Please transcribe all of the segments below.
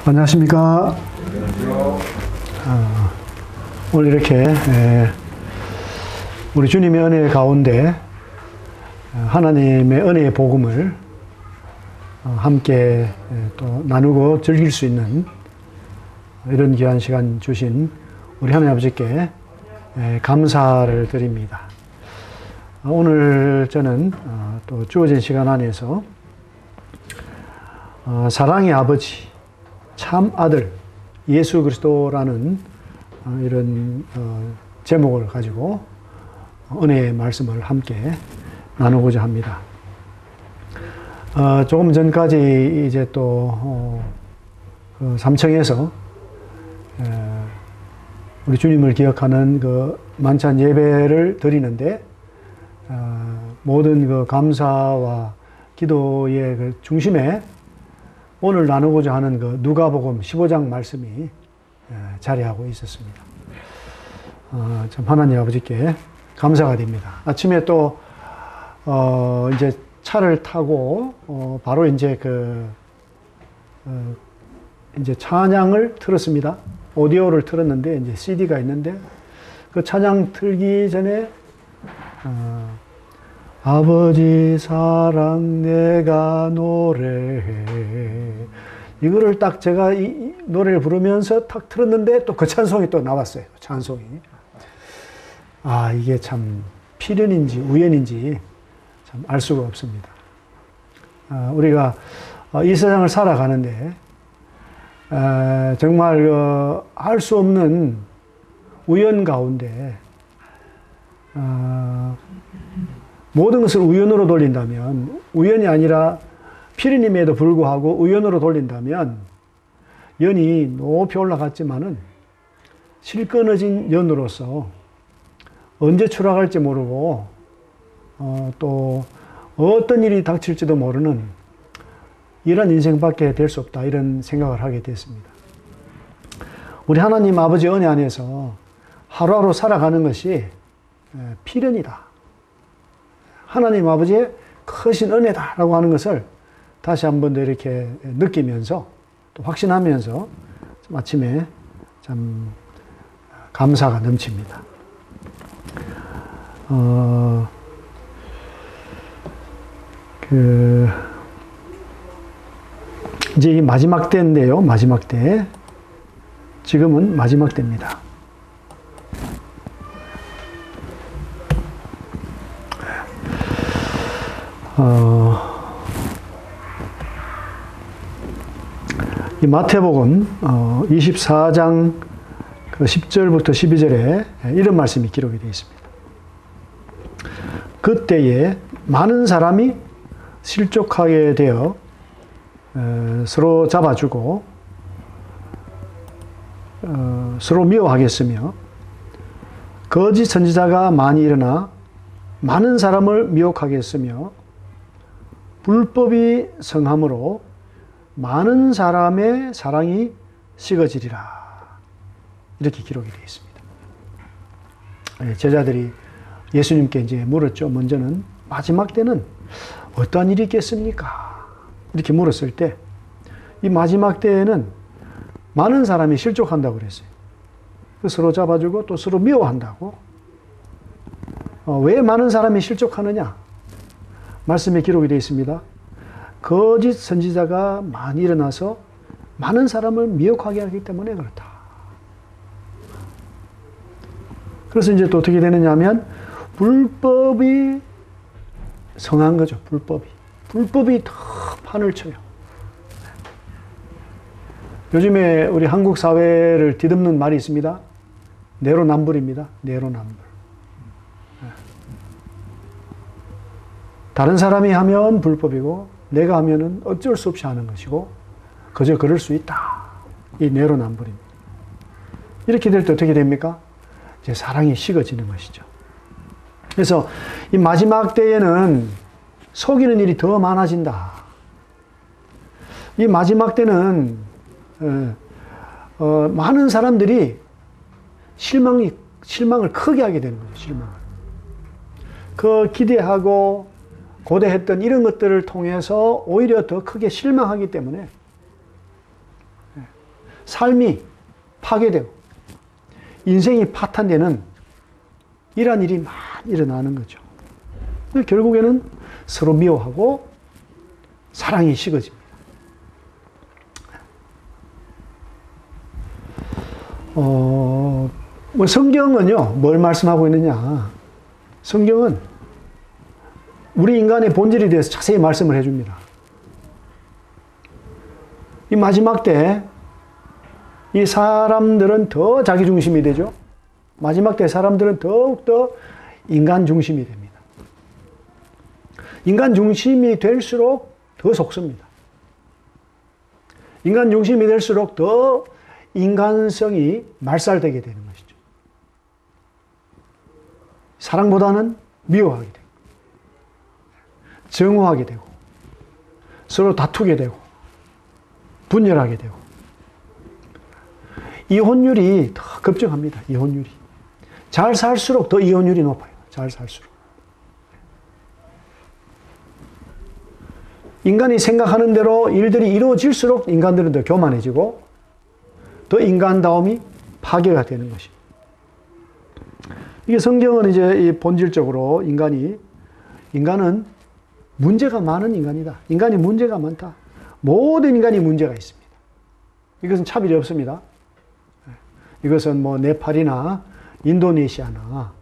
안녕하십니까. 오늘 이렇게 우리 주님의 은혜 가운데 하나님의 은혜의 복음을 함께 또 나누고 즐길 수 있는 이런 귀한 시간 주신 우리 하나님 아버지께 감사를 드립니다. 오늘 저는 또 주어진 시간 안에서 사랑의 아버지, 참 아들 예수 그리스도라는 이런 제목을 가지고 은혜의 말씀을 함께 나누고자 합니다. 조금 전까지 이제 또 삼청에서 우리 주님을 기억하는 그 만찬 예배를 드리는데 모든 그 감사와 기도의 그 중심에 오늘 나누고자 하는 그 누가복음 15장 말씀이 자리하고 있었습니다. 참 하나님 아버지께 감사가 됩니다. 아침에 또 이제 차를 타고 바로 이제 이제 찬양을 틀었습니다. 오디오를 틀었는데 이제 CD가 있는데 그 찬양 틀기 전에 아버지 사랑 내가 노래해, 이거를 딱 제가 이 노래를 부르면서 탁 틀었는데 또 그 찬송이 또 나왔어요. 찬송이. 이게 참 필연인지 우연인지 참 알 수가 없습니다. 우리가 이 세상을 살아가는데 정말 할 수 없는 우연 가운데 모든 것을 우연으로 돌린다면, 우연이 아니라 필연임에도 불구하고 우연으로 돌린다면 연이 높이 올라갔지만은 실끊어진 연으로서 언제 추락할지 모르고 또 어떤 일이 닥칠지도 모르는 이런 인생밖에 될 수 없다, 이런 생각을 하게 됐습니다. 우리 하나님 아버지 은혜 안에서 하루하루 살아가는 것이 필연이다, 하나님 아버지의 크신 은혜다라고 하는 것을 다시 한 번 더 이렇게 느끼면서 또 확신하면서 아침에 참 감사가 넘칩니다. 이제 이 마지막 때인데요. 마지막 때. 지금은 마지막 때입니다. 이 마태복음 24장 10절부터 12절에 이런 말씀이 기록이 되어 있습니다. 그때에 많은 사람이 실족하게 되어 서로 잡아주고 서로 미워하겠으며, 거짓 선지자가 많이 일어나 많은 사람을 미혹하겠으며, 불법이 성함으로 많은 사람의 사랑이 식어지리라. 이렇게 기록이 되어 있습니다. 제자들이 예수님께 이제 물었죠. 먼저는 마지막 때는 어떤 일이 있겠습니까? 이렇게 물었을 때, 이 마지막 때에는 많은 사람이 실족한다고 그랬어요. 서로 잡아주고 또 서로 미워한다고. 왜 많은 사람이 실족하느냐? 말씀에 기록이 되어 있습니다. 거짓 선지자가 많이 일어나서 많은 사람을 미혹하게 하기 때문에 그렇다. 그래서 이제 또 어떻게 되느냐 하면 불법이 성한 거죠. 불법이 더 판을 쳐요. 요즘에 우리 한국 사회를 뒤덮는 말이 있습니다. 내로남불입니다. 내로남불. 다른 사람이 하면 불법이고 내가 하면은 어쩔 수 없이 하는 것이고 그저 그럴 수 있다. 이 내로남불입니다. 이렇게 될 때 어떻게 됩니까? 이제 사랑이 식어지는 것이죠. 그래서 이 마지막 때에는 속이는 일이 더 많아진다. 이 마지막 때는 많은 사람들이 실망을 크게 하게 되는 거죠. 실망을. 그 기대하고 고대했던 이런 것들을 통해서 오히려 더 크게 실망하기 때문에 삶이 파괴되고 인생이 파탄되는 이러한 일이 많이 일어나는 거죠. 결국에는 서로 미워하고 사랑이 식어집니다. 뭐 성경은요, 뭘 말씀하고 있느냐. 성경은 우리 인간의 본질에 대해서 자세히 말씀을 해줍니다. 이 마지막 때 이 사람들은 더 자기중심이 되죠. 마지막 때 사람들은 더욱더 인간 중심이 됩니다. 인간 중심이 될수록 더 속습니다. 인간 중심이 될수록 더 인간성이 말살되게 되는 것이죠. 사랑보다는 미워하게 되고, 증오하게 되고, 서로 다투게 되고, 분열하게 되고, 이혼율이 더 급증합니다. 이혼율이. 잘 살수록 더 이혼율이 높아요. 잘 살수록. 인간이 생각하는 대로 일들이 이루어질수록 인간들은 더 교만해지고 더 인간다움이 파괴가 되는 것입니다. 이게 성경은 이제 본질적으로 인간은 문제가 많은 인간이다. 인간이 문제가 많다. 모든 인간이 문제가 있습니다. 이것은 차별이 없습니다. 이것은 뭐 네팔이나 인도네시아나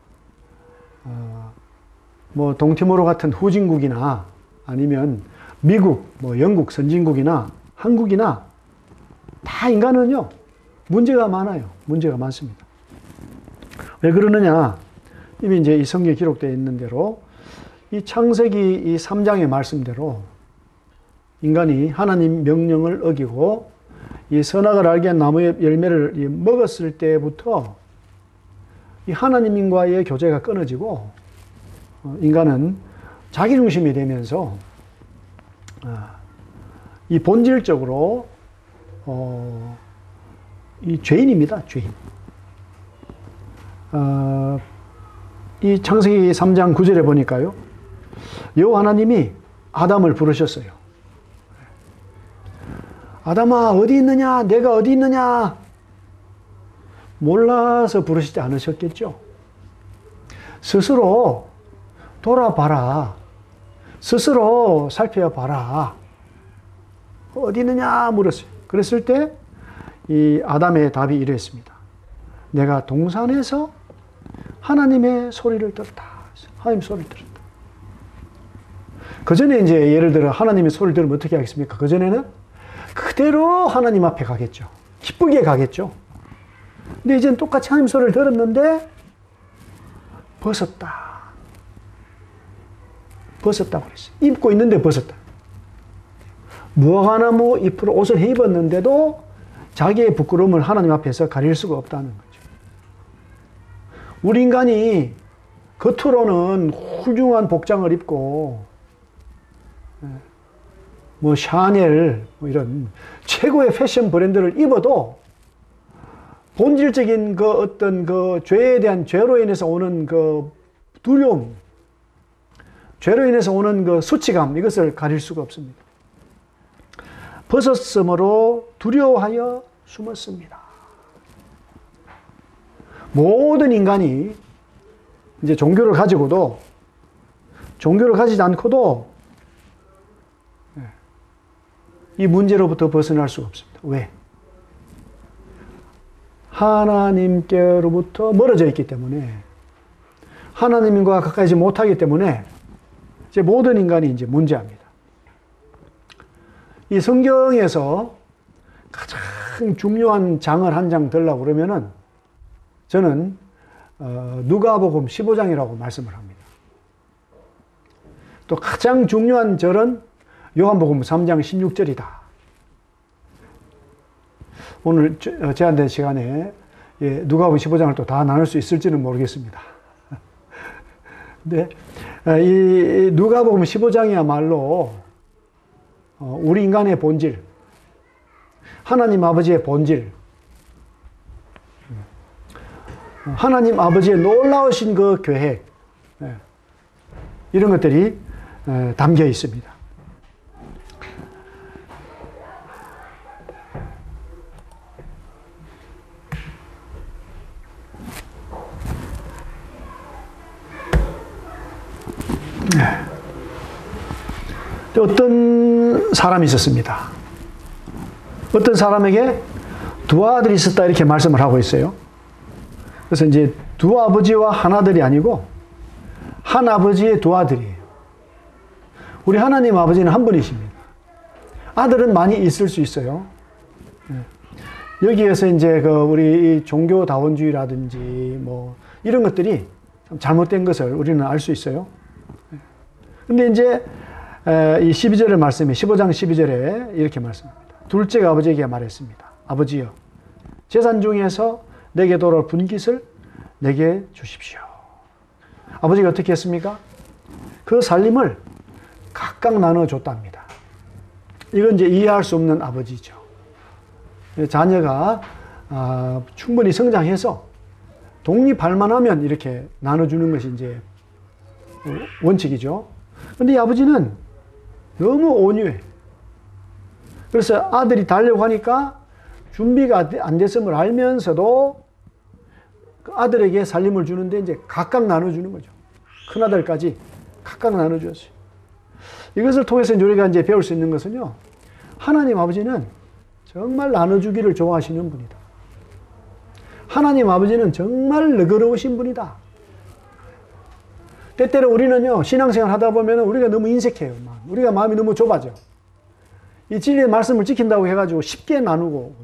뭐 동티모르 같은 후진국이나 아니면 미국, 뭐 영국 선진국이나 한국이나 다 인간은요 문제가 많아요. 문제가 많습니다. 왜 그러느냐? 이미 이제 이 성경에 기록되어 있는 대로 이 창세기 이 3장의 말씀대로 인간이 하나님 명령을 어기고 이 선악을 알게 한 나무의 열매를 먹었을 때부터 이 하나님과의 교제가 끊어지고 인간은 자기중심이 되면서 이 본질적으로 이 죄인입니다. 죄인. 이 창세기 3장 9절에 보니까요. 여호와 하나님이 아담을 부르셨어요. 아담아 어디 있느냐? 내가 어디 있느냐? 몰라서 부르시지 않으셨겠죠? 스스로 돌아봐라. 스스로 살펴봐라. 어디 있느냐? 물었어요. 그랬을 때 이 아담의 답이 이랬습니다. 내가 동산에서 하나님의 소리를 들었다. 하나님 소리를 들었다. 그 전에 이제 예를 들어 하나님의 소리를 들으면 어떻게 하겠습니까? 그 전에는 그대로 하나님 앞에 가겠죠. 기쁘게 가겠죠. 근데 이제는 똑같이 하나님 소리를 들었는데 벗었다. 벗었다고 그랬어요. 입고 있는데 벗었다. 무화과나무 잎으로 옷을 입었는데도 자기의 부끄러움을 하나님 앞에서 가릴 수가 없다는 거죠. 우리 인간이 겉으로는 훌륭한 복장을 입고 뭐 샤넬 뭐 이런 최고의 패션 브랜드를 입어도 본질적인 그 어떤 그 죄에 대한 죄로 인해서 오는 그 두려움, 죄로 인해서 오는 그 수치감, 이것을 가릴 수가 없습니다. 벗었으므로 두려워하여 숨었습니다. 모든 인간이 이제 종교를 가지고도, 종교를 가지지 않고도 이 문제로부터 벗어날 수가 없습니다. 왜? 하나님께로부터 멀어져 있기 때문에, 하나님과 가까이지 못하기 때문에 이제 모든 인간이 이제 문제합니다. 이 성경에서 가장 중요한 장을 한 장 들라고 그러면은 저는 누가복음 15장이라고 말씀을 합니다. 또 가장 중요한 절은 요한복음 3장 16절이다. 오늘 제한된 시간에 누가복음 15장을 또 다 나눌 수 있을지는 모르겠습니다. 근데 이 누가복음 15장이야말로 우리 인간의 본질, 하나님 아버지의 본질, 하나님 아버지의 놀라우신 그 계획, 이런 것들이 담겨 있습니다. 어떤 사람이 있었습니다. 어떤 사람에게 두 아들이 있었다 이렇게 말씀을 하고 있어요. 그래서 이제 두 아버지와 한 아들이 아니고 한 아버지의 두 아들이에요. 우리 하나님 아버지는 한 분이십니다. 아들은 많이 있을 수 있어요. 여기에서 이제 우리 종교다원주의라든지 뭐 이런 것들이 참 잘못된 것을 우리는 알 수 있어요. 근데 이제 이 12절의 말씀이 15장 12절에 이렇게 말씀합니다. 둘째가 아버지에게 말했습니다. 아버지여, 재산 중에서 내게 돌아올 분깃을 내게 주십시오. 아버지가 어떻게 했습니까? 그 살림을 각각 나눠줬답니다. 이건 이제 이해할 수 없는 아버지죠. 자녀가 충분히 성장해서 독립할 만하면 이렇게 나눠주는 것이 이제 원칙이죠. 근데 이 아버지는 너무 온유해. 그래서 아들이 달려고 하니까 준비가 안 됐음을 알면서도 그 아들에게 살림을 주는데 이제 각각 나눠주는 거죠. 큰아들까지 각각 나눠주었어요. 이것을 통해서 우리가 이제 배울 수 있는 것은요, 하나님 아버지는 정말 나눠주기를 좋아하시는 분이다. 하나님 아버지는 정말 너그러우신 분이다. 때때로 우리는요, 신앙생활 하다 보면 우리가 너무 인색해요. 우리가 마음이 너무 좁아져. 이 진리의 말씀을 지킨다고 해가지고 쉽게 나누고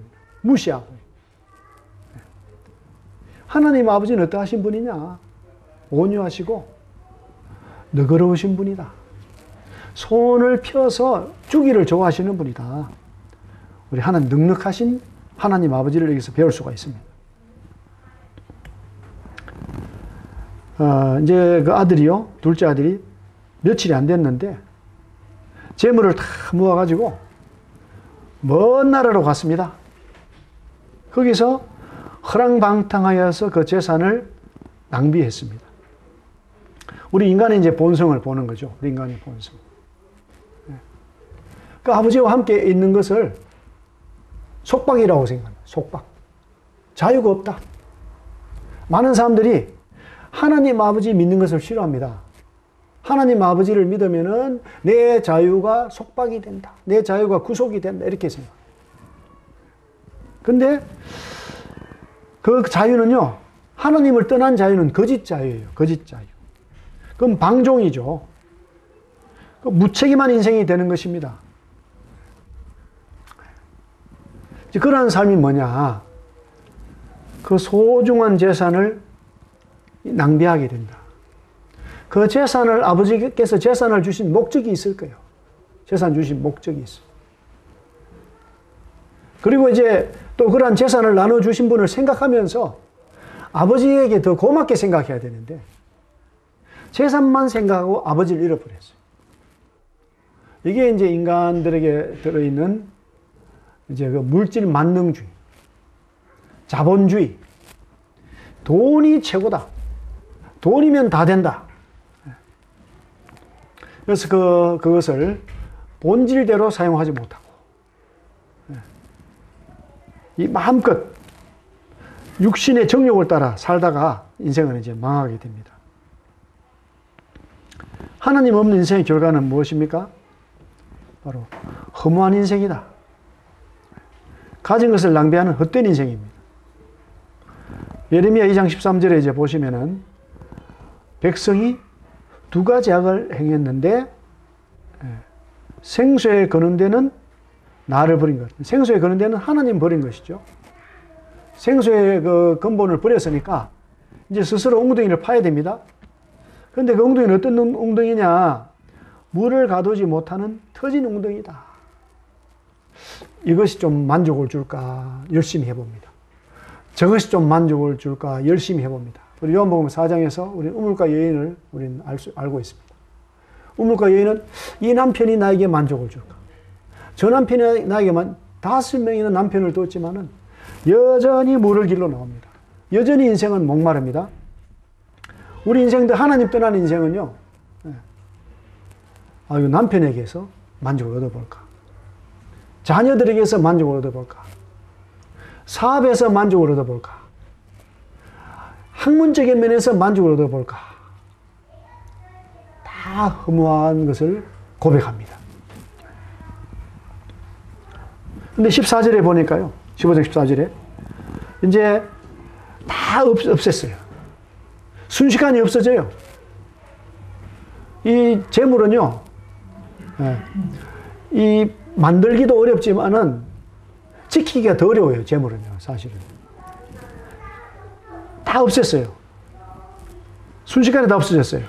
무시하고. 하나님 아버지는 어떠하신 분이냐? 온유하시고 너그러우신 분이다. 손을 펴서 주기를 좋아하시는 분이다. 우리 하나님 넉넉하신 하나님 아버지를 여기서 배울 수가 있습니다. 이제 그 아들이요, 둘째 아들이 며칠이 안 됐는데 재물을 다 모아가지고 먼 나라로 갔습니다. 거기서 허랑방탕하여서 그 재산을 낭비했습니다. 우리 인간의 이제 본성을 보는 거죠. 우리 인간의 본성. 그 아버지와 함께 있는 것을 속박이라고 생각합니다. 속박. 자유가 없다. 많은 사람들이 하나님 아버지 믿는 것을 싫어합니다. 하나님 아버지를 믿으면은 내 자유가 속박이 된다. 내 자유가 구속이 된다. 이렇게 생각합니다. 근데 그 자유는요, 하나님을 떠난 자유는 거짓 자유예요. 거짓 자유. 그럼 방종이죠. 무책임한 인생이 되는 것입니다. 그러한 삶이 뭐냐? 그 소중한 재산을 낭비하게 된다. 그 재산을, 아버지께서 재산을 주신 목적이 있을 거예요. 재산 주신 목적이 있어요. 그리고 이제 또 그러한 재산을 나눠주신 분을 생각하면서 아버지에게 더 고맙게 생각해야 되는데 재산만 생각하고 아버지를 잃어버렸어요. 이게 이제 인간들에게 들어있는 이제 그 물질 만능주의, 자본주의, 돈이 최고다. 돈이면 다 된다. 그래서 그것을 본질대로 사용하지 못하고, 이 마음껏 육신의 정욕을 따라 살다가 인생은 이제 망하게 됩니다. 하나님 없는 인생의 결과는 무엇입니까? 바로 허무한 인생이다. 가진 것을 낭비하는 헛된 인생입니다. 예레미야 2장 13절에 이제 보시면은 백성이 두 가지 악을 행했는데 생수에 거는 데는 나를 버린 것. 생수에 거는 데는 하나님 버린 것이죠. 생수의 그 근본을 버렸으니까 이제 스스로 웅덩이를 파야 됩니다. 그런데 그 웅덩이는 어떤 웅덩이냐? 물을 가두지 못하는 터진 웅덩이다. 이것이 좀 만족을 줄까 열심히 해봅니다. 저것이 좀 만족을 줄까 열심히 해봅니다. 우리 요한복음 4장에서 우리 우물가 여인을 우리는 알고 있습니다. 우물가 여인은 이 남편이 나에게 만족을 줄까? 저 남편이 나에게 5명이나 남편을 뒀지만은 여전히 물을 길러 나옵니다. 여전히 인생은 목마릅니다. 우리 인생도 하나님 떠난 인생은요, 남편에게서 만족을 얻어볼까? 자녀들에게서 만족을 얻어볼까? 사업에서 만족을 얻어볼까? 학문적인 면에서 만족을 얻어볼까? 다 허무한 것을 고백합니다. 근데 14절에 보니까요. 15장 14절에 이제 다 없앴어요. 순식간에 없어져요. 이 재물은요, 이 만들기도 어렵지만은 지키기가 더 어려워요. 재물은요, 사실은. 다 없앴어요. 순식간에 다 없어졌어요.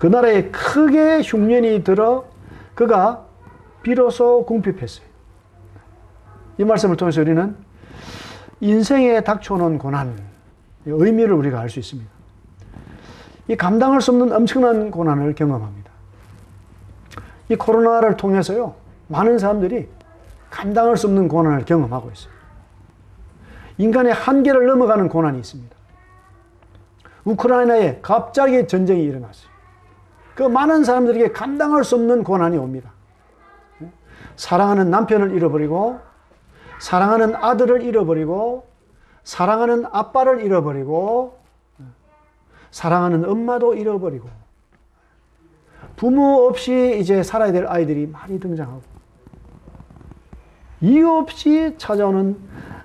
그 나라에 크게 흉년이 들어 그가 비로소 궁핍했어요. 이 말씀을 통해서 우리는 인생에 닥쳐오는 고난, 의미를 우리가 알 수 있습니다. 이 감당할 수 없는 엄청난 고난을 경험합니다. 이 코로나를 통해서요, 많은 사람들이 감당할 수 없는 고난을 경험하고 있어요. 인간의 한계를 넘어가는 고난이 있습니다. 우크라이나에 갑자기 전쟁이 일어났어요. 그 많은 사람들에게 감당할 수 없는 고난이 옵니다. 사랑하는 남편을 잃어버리고, 사랑하는 아들을 잃어버리고, 사랑하는 아빠를 잃어버리고, 사랑하는 엄마도 잃어버리고, 부모 없이 이제 살아야 될 아이들이 많이 등장하고, 이유 없이 찾아오는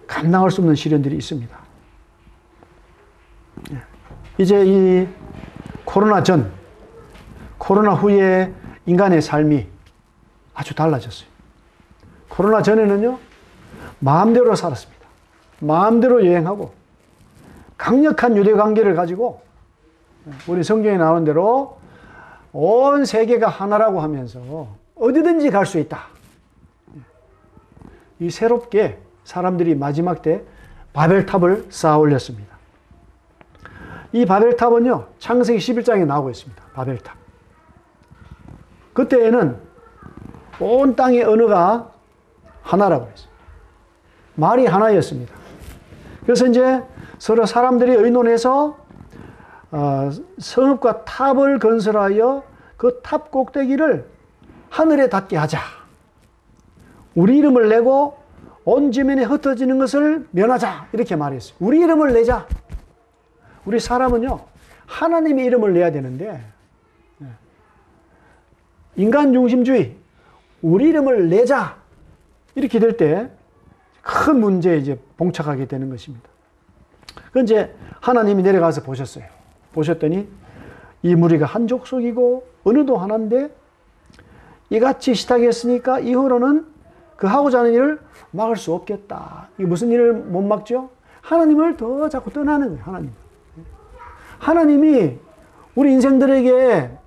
감당할 수 없는 시련들이 있습니다. 이제 이 코로나 전, 코로나 후에 인간의 삶이 아주 달라졌어요. 코로나 전에는요, 마음대로 살았습니다. 마음대로 여행하고, 강력한 유대관계를 가지고, 우리 성경에 나오는 대로 온 세계가 하나라고 하면서 어디든지 갈 수 있다. 이 새롭게 사람들이 마지막 때 바벨탑을 쌓아 올렸습니다. 이 바벨탑은요, 창세기 11장에 나오고 있습니다. 바벨탑. 그때에는 온 땅의 언어가 하나라고 했어요. 말이 하나였습니다. 그래서 이제 서로 사람들이 의논해서 성읍과 탑을 건설하여 그 탑 꼭대기를 하늘에 닿게 하자. 우리 이름을 내고 온 지면에 흩어지는 것을 면하자. 이렇게 말했어요. 우리 이름을 내자. 우리 사람은요, 하나님의 이름을 내야 되는데, 인간 중심주의, 우리 이름을 내자. 이렇게 될 때 큰 문제에 이제 봉착하게 되는 것입니다. 그 이제 하나님이 내려가서 보셨어요. 보셨더니 이 무리가 한 족속이고 언어도 하나인데 이같이 시작했으니까 이후로는 그 하고자 하는 일을 막을 수 없겠다. 이게 무슨 일을 못 막죠? 하나님을 더 자꾸 떠나는 거예요. 하나님. 하나님이 우리 인생들에게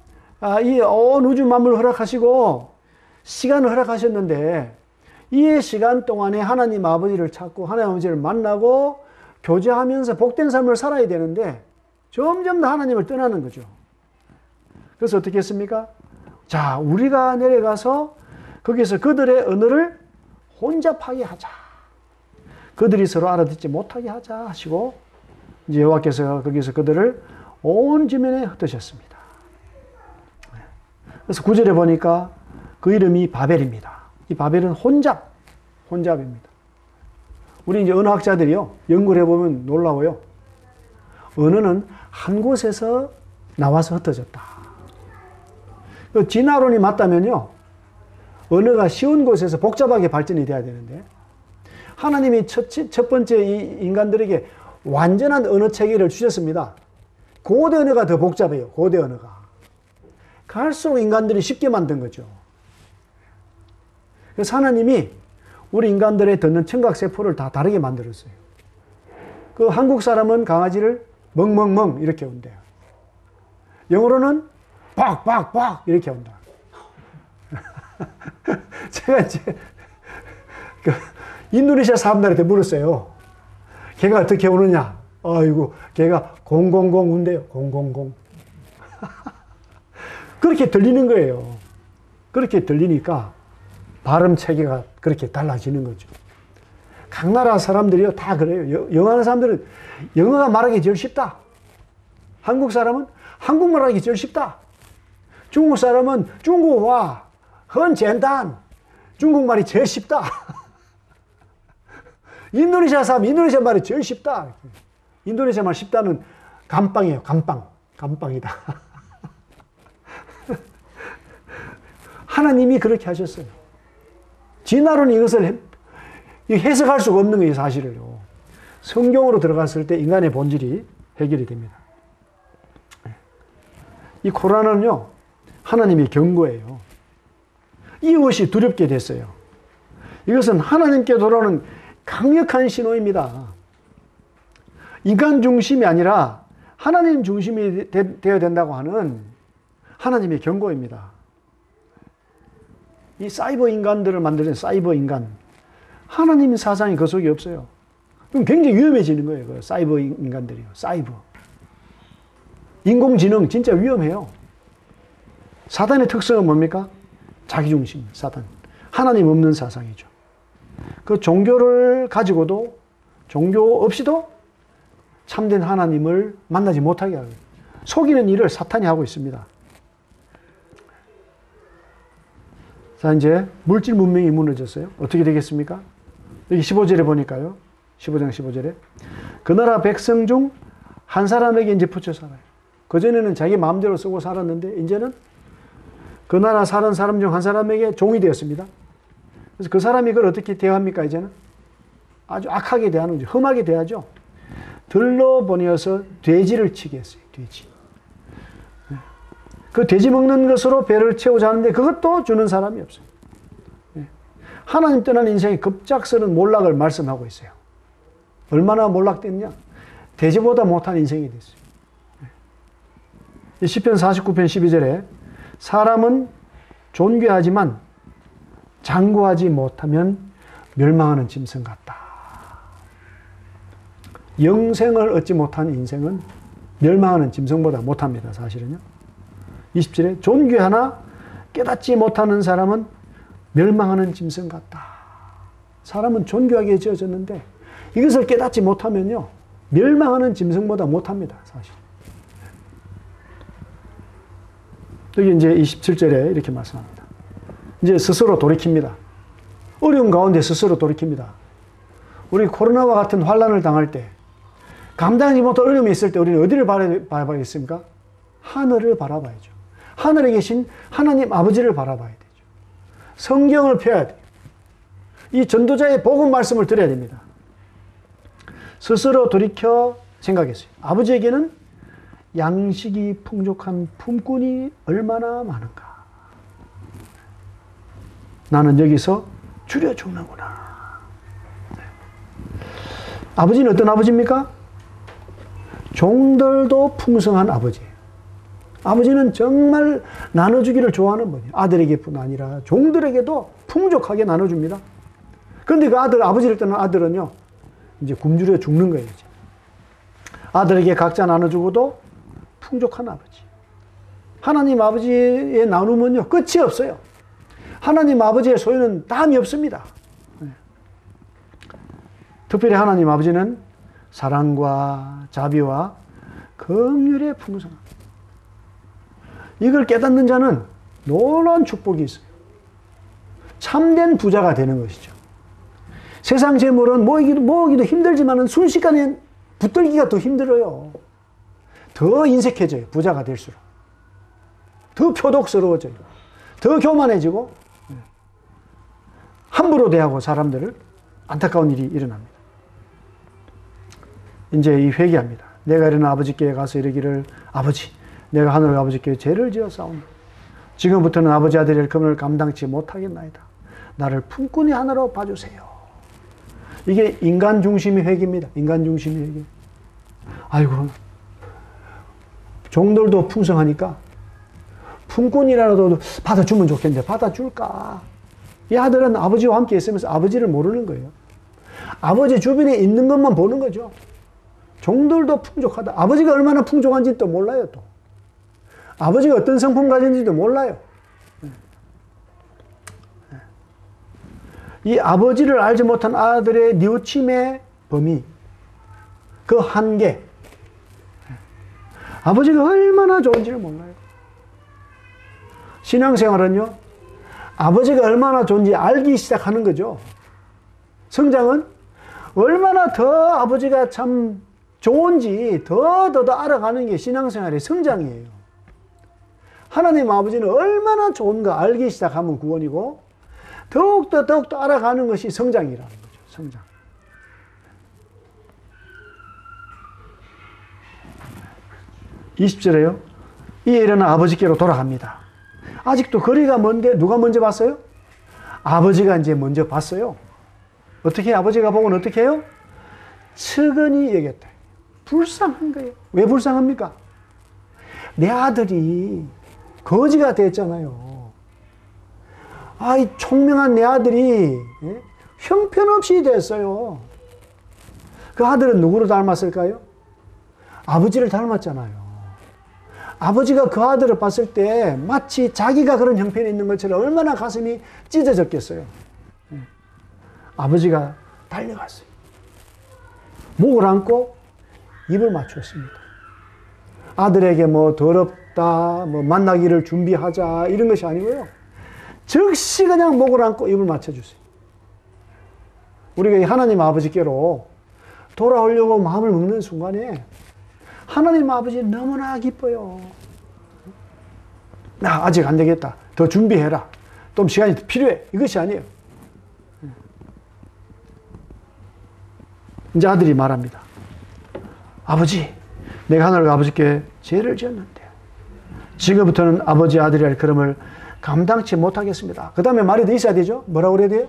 이 온 우주 만물을 허락하시고 시간을 허락하셨는데 이 시간 동안에 하나님 아버지를 찾고 하나님 아버지를 만나고 교제하면서 복된 삶을 살아야 되는데 점점 더 하나님을 떠나는 거죠. 그래서 어떻게 했습니까? 자, 우리가 내려가서 거기서 그들의 언어를 혼잡하게 하자. 그들이 서로 알아듣지 못하게 하자 하시고 이제 여호와께서 거기서 그들을 온 지면에 흩으셨습니다. 그래서 9절에 보니까 그 이름이 바벨입니다. 이 바벨은 혼잡입니다. 우리 이제 언어학자들이요, 연구를 해보면 놀라워요. 언어는 한 곳에서 나와서 흩어졌다. 진화론이 맞다면요, 언어가 쉬운 곳에서 복잡하게 발전이 돼야 되는데, 하나님이 첫 번째 이 인간들에게 완전한 언어 체계를 주셨습니다. 고대 언어가 더 복잡해요. 고대 언어가. 갈수록 인간들이 쉽게 만든 거죠. 그래서 하나님이 우리 인간들의 듣는 청각세포를 다 다르게 만들었어요. 그 한국 사람은 강아지를 멍멍멍 이렇게 온대요. 영어로는 빡빡빡 이렇게 온다. 제가 이제 그 인도네시아 사람들한테 물었어요. 걔가 어떻게 오느냐? 아이고, 걔가 000 운대요. 000. 그렇게 들리는 거예요. 그렇게 들리니까 발음 체계가 그렇게 달라지는 거죠. 각 나라 사람들이요, 다 그래요. 영어하는 사람들은 영어가 말하기 제일 쉽다. 한국 사람은 한국말 하기 제일 쉽다. 중국 사람은 중국화, 很简单. 중국말이 제일 쉽다. 인도네시아 사람, 인도네시아 말이 제일 쉽다. 인도네시아 말 쉽다는 감빵이에요. 감빵이다. 하나님이 그렇게 하셨어요. 진화론이 이것을 이 해석할 수가 없는 거예요, 사실을요. 성경으로 들어갔을 때 인간의 본질이 해결이 됩니다. 이 코로나는요, 하나님의 경고예요. 이것이 두렵게 됐어요. 이것은 하나님께 돌아오는 강력한 신호입니다. 인간 중심이 아니라 하나님 중심이 되어야 된다고 하는 하나님의 경고입니다. 이 사이버 인간들을 만드는 사이버 인간, 하나님 사상이 그 속에 없어요. 그럼 굉장히 위험해지는 거예요. 그 사이버 인간들이요. 사이버. 인공지능 진짜 위험해요. 사단의 특성은 뭡니까? 자기중심, 사단. 하나님 없는 사상이죠. 그 종교를 가지고도, 종교 없이도 참된 하나님을 만나지 못하게 하고, 속이는 일을 사탄이 하고 있습니다. 자, 이제 물질 문명이 무너졌어요. 어떻게 되겠습니까? 여기 15절에 보니까요. 15장 15절에. 그 나라 백성 중 한 사람에게 이제 붙여 살아요. 그전에는 자기 마음대로 쓰고 살았는데, 이제는 그 나라 사는 사람 중 한 사람에게 종이 되었습니다. 그래서 그 사람이 그걸 어떻게 대합니까, 이제는? 아주 악하게 대하는 거죠. 험하게 대하죠. 들러 보내어서 돼지를 치게 했어요, 돼지. 그 돼지 먹는 것으로 배를 채우자 하는데 그것도 주는 사람이 없어요. 하나님 떠난 인생의 급작스러운 몰락을 말씀하고 있어요. 얼마나 몰락됐냐? 돼지보다 못한 인생이 됐어요. 시편 49편 12절에 사람은 존귀하지만 장구하지 못하면 멸망하는 짐승 같다. 영생을 얻지 못한 인생은 멸망하는 짐승보다 못합니다. 사실은요. 20절에 존귀하나 깨닫지 못하는 사람은 멸망하는 짐승 같다. 사람은 존귀하게 지어졌는데 이것을 깨닫지 못하면요, 멸망하는 짐승보다 못합니다. 사실. 여기 이제 27절에 이렇게 말씀합니다. 이제 스스로 돌이킵니다. 어려운 가운데 스스로 돌이킵니다. 우리 코로나와 같은 환란을 당할 때, 감당하지 못한 어려움이 있을 때 우리는 어디를 바라봐야겠습니까? 하늘을 바라봐야죠. 하늘에 계신 하나님 아버지를 바라봐야 되죠. 성경을 펴야 돼요. 이 전도자의 복음 말씀을 들어야 됩니다. 스스로 돌이켜 생각했어요. 아버지에게는 양식이 풍족한 품꾼이 얼마나 많은가. 나는 여기서 줄여 죽는구나. 아버지는 어떤 아버지입니까? 종들도 풍성한 아버지예요. 아버지는 정말 나눠주기를 좋아하는 분이에요. 아들에게뿐 아니라 종들에게도 풍족하게 나눠줍니다. 그런데 그 아버지를 떠난 아들은요, 이제 굶주려 죽는 거예요. 이제. 아들에게 각자 나눠주고도 풍족한 아버지. 하나님 아버지의 나눔은요, 끝이 없어요. 하나님 아버지의 소유는 담이 없습니다. 특별히 하나님 아버지는 사랑과 자비와 긍휼에 풍성합니다. 이걸 깨닫는 자는 놀라운 축복이 있어요. 참된 부자가 되는 것이죠. 세상 재물은 모으기도 힘들지만 순식간에 붙들기가 더 힘들어요. 더 인색해져요. 부자가 될수록. 더 표독스러워져요. 더 교만해지고 함부로 대하고 사람들을, 안타까운 일이 일어납니다. 이제 이 회개합니다. 내가 이르는 아버지께 가서 이르기를, 아버지, 내가 하늘 아버지께 죄를 지었사오니 지금부터는 아버지 아들의 일금을 감당치 못하겠나이다. 나를 품꾼이 하나로 봐주세요. 이게 인간 중심의 회개입니다. 인간 중심의 회개. 아이고, 종들도 풍성하니까 품꾼이라도 받아주면 좋겠는데 받아줄까? 이 아들은 아버지와 함께 있으면서 아버지를 모르는 거예요. 아버지 주변에 있는 것만 보는 거죠. 종들도 풍족하다. 아버지가 얼마나 풍족한지 또 몰라요. 또 아버지가 어떤 성품 가진지도 몰라요. 이 아버지를 알지 못한 아들의 뉘우침의 범위, 그 한계, 아버지가 얼마나 좋은지를 몰라요. 신앙생활은요, 아버지가 얼마나 좋은지 알기 시작하는 거죠. 성장은 얼마나 더 아버지가 참 좋은지 더 알아가는 게 신앙생활의 성장이에요. 하나님 아버지는 얼마나 좋은가 알기 시작하면 구원이고, 더욱더 알아가는 것이 성장이라는 거죠. 성장. 20절에요. 이에 일어나 아버지께로 돌아갑니다. 아직도 거리가 먼데 누가 먼저 봤어요? 아버지가 이제 먼저 봤어요. 어떻게 아버지가 보고는 어떻게 해요? 측은히 여겼다. 불쌍한 거예요. 왜 불쌍합니까? 내 아들이 거지가 됐잖아요. 이 총명한 내 아들이 형편없이 됐어요. 그 아들은 누구를 닮았을까요? 아버지를 닮았잖아요. 아버지가 그 아들을 봤을 때 마치 자기가 그런 형편에 있는 것처럼 얼마나 가슴이 찢어졌겠어요. 아버지가 달려갔어요. 목을 안고 입을 맞추었습니다. 아들에게 뭐 더럽다, 뭐 만나기를 준비하자 이런 것이 아니고요. 즉시 그냥 목을 안고 입을 맞춰주세요. 우리가 하나님 아버지께로 돌아오려고 마음을 먹는 순간에 하나님 아버지 너무나 기뻐요. 아직 안 되겠다. 더 준비해라. 좀 시간이 필요해. 이것이 아니에요. 이제 아들이 말합니다. 아버지, 내가 하늘의 아버지께 죄를 지었는데 지금부터는 아버지 아들이랄 그름을 감당치 못하겠습니다. 그 다음에 말이 더 있어야 되죠. 뭐라고 그래야 돼요?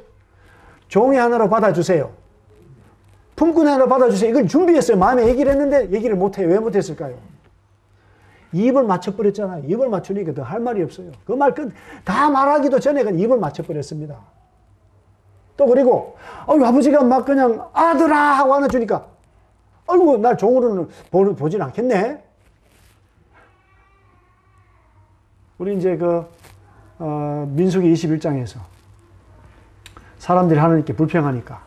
종이 하나로 받아주세요. 품꾼 하나로 받아주세요. 이걸 준비했어요. 마음에 얘기를 했는데 얘기를 못해요. 왜 못했을까요? 입을 맞춰버렸잖아요. 입을 맞추니까 더 할 말이 없어요. 그 말 다 말하기도 전에 그냥 입을 맞춰버렸습니다. 또 그리고 아버지가 막 그냥 아들아 하고 안아주니까 아이고 날 종으로는 보진 않겠네. 우리 이제 민수기 21장에서 사람들이 하나님께 불평하니까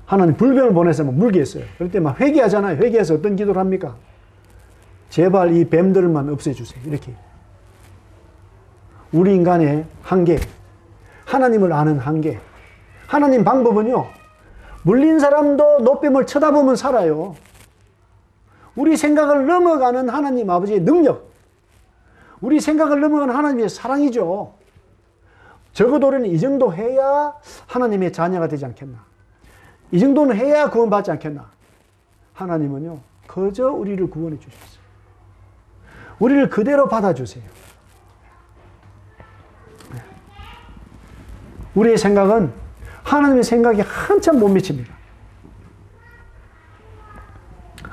하나님 불변을 보내서 막 물게 했어요. 그럴 때 막 회개하잖아요. 회개해서 어떤 기도를 합니까? 제발 이 뱀들만 없애주세요. 이렇게. 우리 인간의 한계, 하나님을 아는 한계. 하나님 방법은요, 물린 사람도 노뱀을 쳐다보면 살아요. 우리 생각을 넘어가는 하나님 아버지의 능력, 우리 생각을 넘어가는 하나님의 사랑이죠. 적어도 우리는 이 정도 해야 하나님의 자녀가 되지 않겠나. 이 정도는 해야 구원받지 않겠나. 하나님은요, 그저 우리를 구원해 주셨어요. 우리를 그대로 받아주세요. 우리의 생각은 하나님의 생각이 한참 못 미칩니다.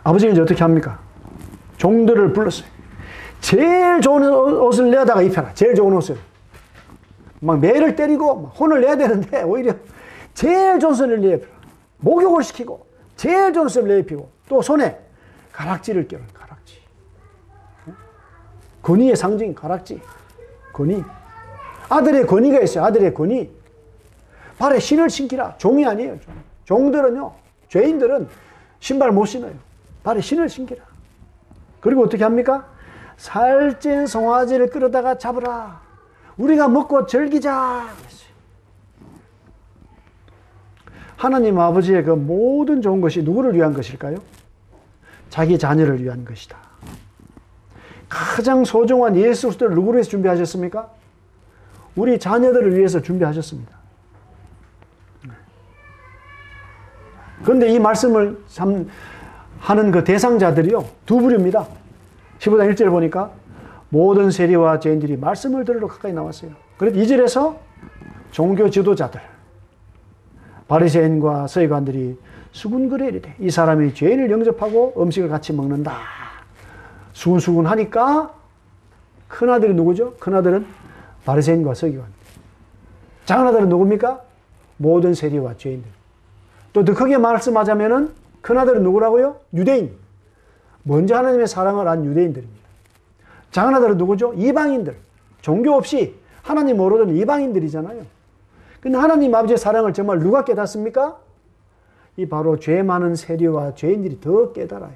아버지는 이제 어떻게 합니까? 종들을 불렀어요. 제일 좋은 옷을 내다가 입혀라. 제일 좋은 옷을. 막 매를 때리고 막 혼을 내야 되는데 오히려 제일 좋은 옷을 내입혀라. 목욕을 시키고 제일 좋은 옷을 내입히고 또 손에 가락지를 껴라. 가락지. 권위의 상징 가락지. 권위. 아들의 권위가 있어요. 아들의 권위. 발에 신을 신기라. 종이 아니에요. 종들은요, 죄인들은 신발 못 신어요. 발에 신을 신기라. 그리고 어떻게 합니까? 살찐 송아지를 끌어다가 잡으라. 우리가 먹고 즐기자. 하나님 아버지의 그 모든 좋은 것이 누구를 위한 것일까요? 자기 자녀를 위한 것이다. 가장 소중한 예수 그리스도를 누구를 위해서 준비하셨습니까? 우리 자녀들을 위해서 준비하셨습니다. 그런데 이 말씀을 하는 그 대상자들이요, 두 부류입니다. 15장 1절을 보니까 모든 세리와 죄인들이 말씀을 들으러 가까이 나왔어요. 그래서 2절에서 종교 지도자들, 바리새인과 서기관들이 수군거려 이르되 이 사람이 죄인을 영접하고 음식을 같이 먹는다. 수군수군 하니까 큰아들이 누구죠? 큰아들은 바리새인과 서기관. 작은아들은 누굽니까? 모든 세리와 죄인들. 또 더 크게 말씀하자면은 큰아들은 누구라고요? 유대인. 먼저 하나님의 사랑을 안 유대인들입니다. 작은아들은 누구죠? 이방인들. 종교 없이 하나님 모르던 이방인들이잖아요. 근데 하나님 아버지의 사랑을 정말 누가 깨닫습니까? 이 바로 죄 많은 세리와 죄인들이 더 깨달아요.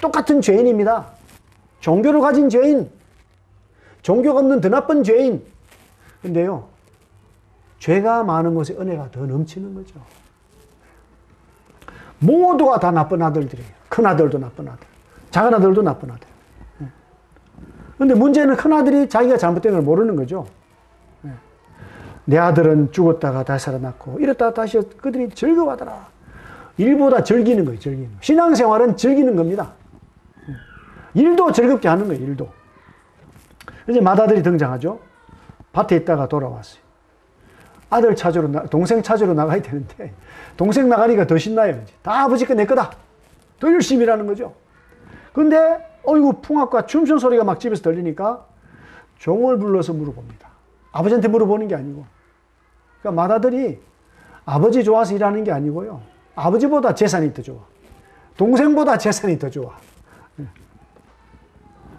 똑같은 죄인입니다. 종교를 가진 죄인, 종교가 없는 더 나쁜 죄인. 근데요, 죄가 많은 곳에 은혜가 더 넘치는 거죠. 모두가 다 나쁜 아들들이에요. 큰 아들도 나쁜 아들, 작은 아들도 나쁜 아들. 근데 문제는 큰 아들이 자기가 잘못된 걸 모르는 거죠. 내 아들은 죽었다가 다시 살아났고 이랬다가 다시 그들이 즐거워하더라. 일보다 즐기는 거예요. 즐기는 거. 신앙생활은 즐기는 겁니다. 일도 즐겁게 하는 거예요. 일도. 이제 맏아들이 등장하죠. 밭에 있다가 돌아왔어요. 아들 찾으러, 동생 찾으러 나가야 되는데 동생 나가니까 더 신나요. 이제. 다 아버지 거 내 거다. 더 열심히 일하는 거죠. 근데 어이구 풍악과 춤춘 소리가 막 집에서 들리니까 종을 불러서 물어봅니다. 아버지한테 물어보는 게 아니고. 그러니까 맏아들이 아버지 좋아서 일하는 게 아니고요. 아버지보다 재산이 더 좋아. 동생보다 재산이 더 좋아.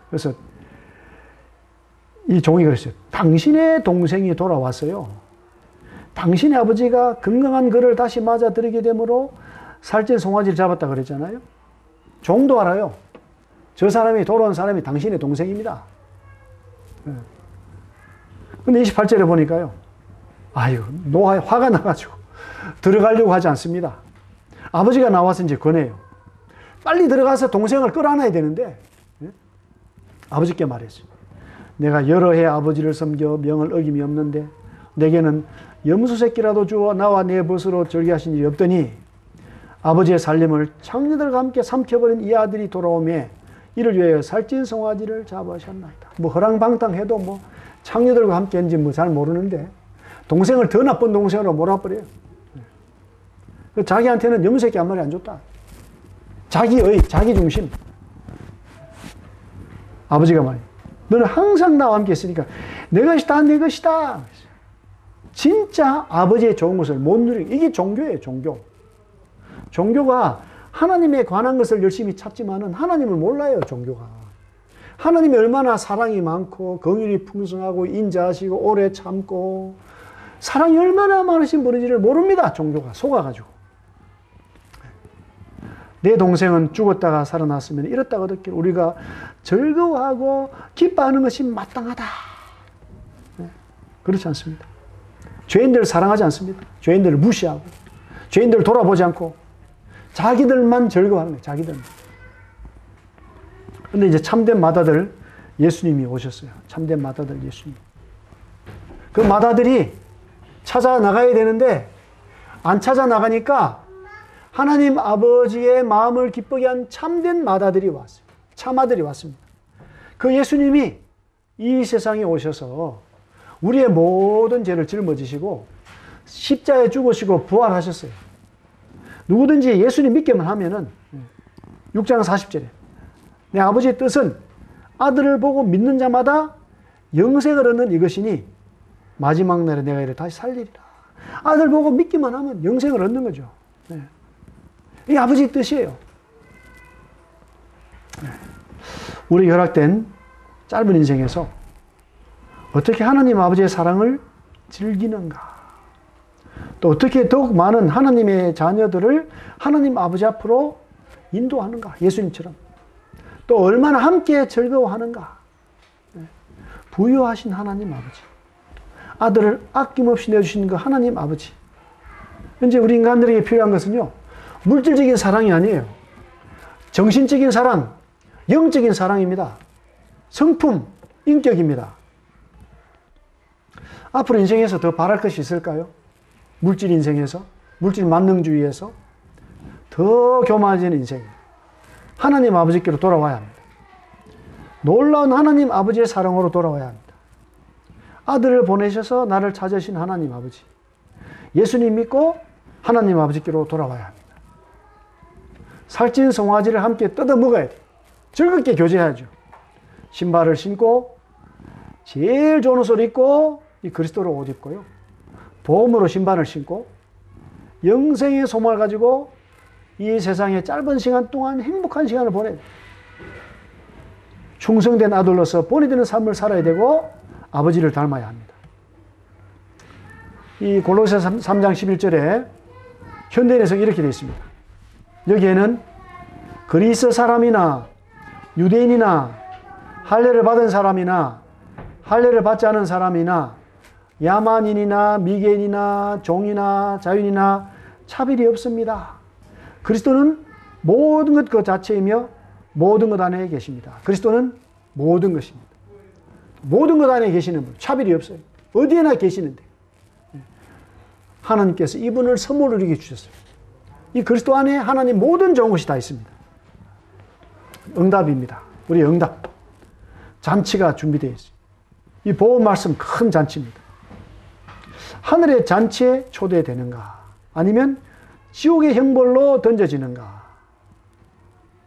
그래서 이 종이 그랬어요. 당신의 동생이 돌아왔어요. 당신의 아버지가 건강한 그를 다시 맞아들이게 되므로 살찐 송아지를 잡았다 그랬잖아요. 종도 알아요. 저 사람이 돌아온 사람이 당신의 동생입니다. 근데 28절에 보니까요. 아유, 화가 나가지고 들어가려고 하지 않습니다. 아버지가 나와서 이제 권해요. 빨리 들어가서 동생을 끌어안아야 되는데 아버지께 말했어요. 내가 여러 해 아버지를 섬겨 명을 어김이 없는데 내게는 염소 새끼라도 주어 나와 내 벗으로 절개하신 일이 없더니 아버지의 살림을 창녀들과 함께 삼켜버린 이 아들이 돌아오매 이를 위하여 살찐 송아지를 잡으셨나이다. 뭐 허랑방탕해도 뭐 창녀들과 함께 했는지 뭐 잘 모르는데 동생을 더 나쁜 동생으로 몰아버려요. 자기한테는 염소 새끼 한 마리 안 줬다. 자기 중심. 아버지가 말이야. 너는 항상 나와 함께 했으니까 내 것이다, 내 것이다. 진짜 아버지의 좋은 것을 못 누리고, 이게 종교예요, 종교. 종교가 하나님에 관한 것을 열심히 찾지만은 하나님을 몰라요, 종교가. 하나님이 얼마나 사랑이 많고, 긍휼이 풍성하고, 인자하시고, 오래 참고, 사랑이 얼마나 많으신 분인지를 모릅니다, 종교가. 속아가지고. 내 동생은 죽었다가 살아났으면 이렇다고 듣길 우리가 즐거워하고 기뻐하는 것이 마땅하다. 그렇지 않습니다. 죄인들을 사랑하지 않습니다. 죄인들을 무시하고 죄인들을 돌아보지 않고 자기들만 즐거워하는 거예요. 자기들만. 그런데 이제 참된 맏아들 예수님이 오셨어요. 참된 맏아들 예수님. 그 맏아들이 찾아 나가야 되는데 안 찾아 나가니까 하나님 아버지의 마음을 기쁘게 한 참된 맏아들이 왔어요. 참아들이 왔습니다. 그 예수님이 이 세상에 오셔서 우리의 모든 죄를 짊어지시고 십자가에 죽으시고 부활하셨어요. 누구든지 예수님 믿기만 하면은 6장 40절에 내 아버지의 뜻은 아들을 보고 믿는 자마다 영생을 얻는 이것이니 마지막 날에 내가 이를 다시 살리리라. 아들 보고 믿기만 하면 영생을 얻는 거죠. 이게 아버지의 뜻이에요. 우리 열악된 짧은 인생에서 어떻게 하나님 아버지의 사랑을 즐기는가? 또 어떻게 더욱 많은 하나님의 자녀들을 하나님 아버지 앞으로 인도하는가? 예수님처럼. 또 얼마나 함께 즐거워하는가? 부유하신 하나님 아버지. 아들을 아낌없이 내주시는 그 하나님 아버지. 현재 우리 인간들에게 필요한 것은요. 물질적인 사랑이 아니에요. 정신적인 사랑, 영적인 사랑입니다. 성품, 인격입니다. 앞으로 인생에서 더 바랄 것이 있을까요? 물질 인생에서, 물질 만능주의에서 더 교만해지는 인생. 하나님 아버지께로 돌아와야 합니다. 놀라운 하나님 아버지의 사랑으로 돌아와야 합니다. 아들을 보내셔서 나를 찾으신 하나님 아버지. 예수님 믿고 하나님 아버지께로 돌아와야 합니다. 살찐 송아지를 함께 뜯어 먹어야 돼요. 즐겁게 교제해야죠. 신발을 신고 제일 좋은 옷을 입고 이 그리스도를 옷 입고요. 보험으로 신발을 신고 영생의 소망을 가지고 이 세상의 짧은 시간 동안 행복한 시간을 보내야 돼요. 충성된 아들로서 본이 되는 삶을 살아야 되고 아버지를 닮아야 합니다. 이 골로새 3장 11절에 현대인에서 이렇게 되어 있습니다. 여기에는 그리스 사람이나 유대인이나 할례를 받은 사람이나 할례를 받지 않은 사람이나 야만인이나 미개인이나 종이나 자유인이나 차별이 없습니다. 그리스도는 모든 것 그 자체이며 모든 것 안에 계십니다. 그리스도는 모든 것입니다. 모든 것 안에 계시는 분, 차별이 없어요. 어디에나 계시는데. 하나님께서 이분을 선물로 이렇게 주셨어요. 이 그리스도 안에 하나님 모든 좋은 것이 다 있습니다. 응답입니다. 우리 응답. 잔치가 준비되어 있어요. 이 보험 말씀 큰 잔치입니다. 하늘의 잔치에 초대되는가? 아니면 지옥의 형벌로 던져지는가?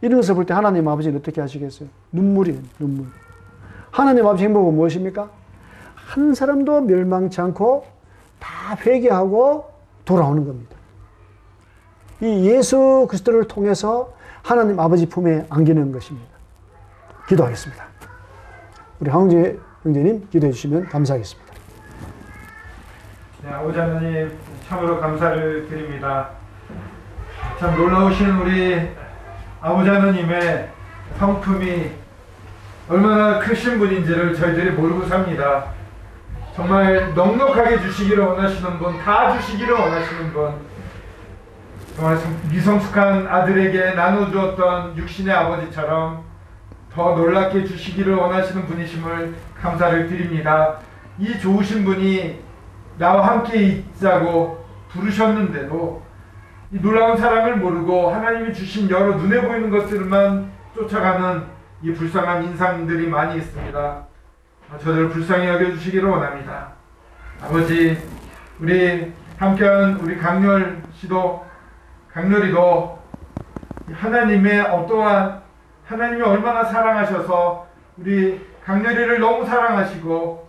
이런 것을 볼 때 하나님 아버지는 어떻게 하시겠어요? 눈물이에요, 눈물. 하나님 아버지 행복은 무엇입니까? 한 사람도 멸망치 않고 다 회개하고 돌아오는 겁니다. 이 예수 그리스도를 통해서 하나님 아버지 품에 안기는 것입니다. 기도하겠습니다. 우리 황제 형제님 기도해 주시면 감사하겠습니다. 네, 아버지 하나님 참으로 감사를 드립니다. 참 놀라우신 우리 아버지 하나님의 성품이 얼마나 크신 분인지를 저희들이 모르고 삽니다. 정말 넉넉하게 주시기를 원하시는 분, 다 주시기를 원하시는 분, 정말 미성숙한 아들에게 나눠주었던 육신의 아버지처럼 더 놀랍게 주시기를 원하시는 분이심을 감사를 드립니다. 이 좋으신 분이 나와 함께 있자고 부르셨는데도 이 놀라운 사랑을 모르고 하나님이 주신 여러 눈에 보이는 것들만 쫓아가는 이 불쌍한 인상들이 많이 있습니다. 저들을 불쌍히 여겨주시기를 원합니다. 아버지, 우리 함께한 우리 강렬이도 하나님의 어떠한 하나님이 얼마나 사랑하셔서 우리 강렬이를 너무 사랑하시고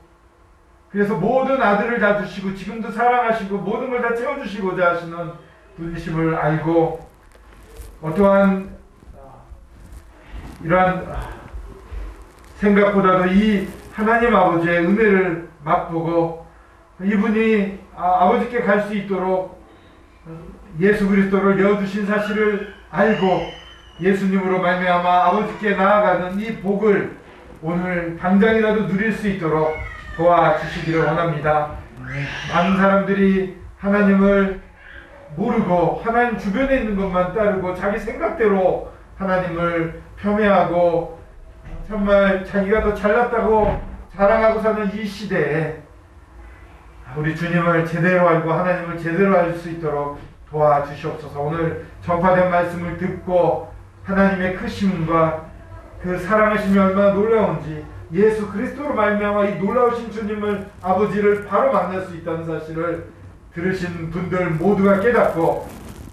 그래서 모든 아들을 다 주시고 지금도 사랑하시고 모든 걸 다 채워주시고자 하시는 분이심을 알고 어떠한 이러한 생각보다도 이 하나님 아버지의 은혜를 맛보고 이분이 아버지께 갈 수 있도록 예수 그리스도를 내어주신 사실을 알고 예수님으로 말미암아 아버지께 나아가는 이 복을 오늘 당장이라도 누릴 수 있도록 도와주시기를 원합니다. 많은 사람들이 하나님을 모르고 하나님 주변에 있는 것만 따르고 자기 생각대로 하나님을 폄훼하고 정말 자기가 더 잘났다고 자랑하고 사는 이 시대에 우리 주님을 제대로 알고 하나님을 제대로 알 수 있도록 도와주시옵소서. 오늘 전파된 말씀을 듣고 하나님의 크심과 그 사랑하심이 얼마나 놀라운지 예수 그리스도로 말미암아 이 놀라우신 주님을 아버지를 바로 만날 수 있다는 사실을 들으신 분들 모두가 깨닫고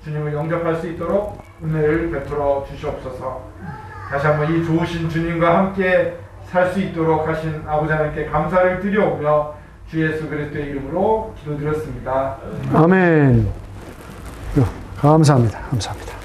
주님을 영접할 수 있도록 은혜를 베풀어 주시옵소서. 다시 한번 이 좋으신 주님과 함께 살 수 있도록 하신 아버지 하나님께 감사를 드려오며 주 예수 그리스도의 이름으로 기도드렸습니다. 아멘. 감사합니다. 감사합니다.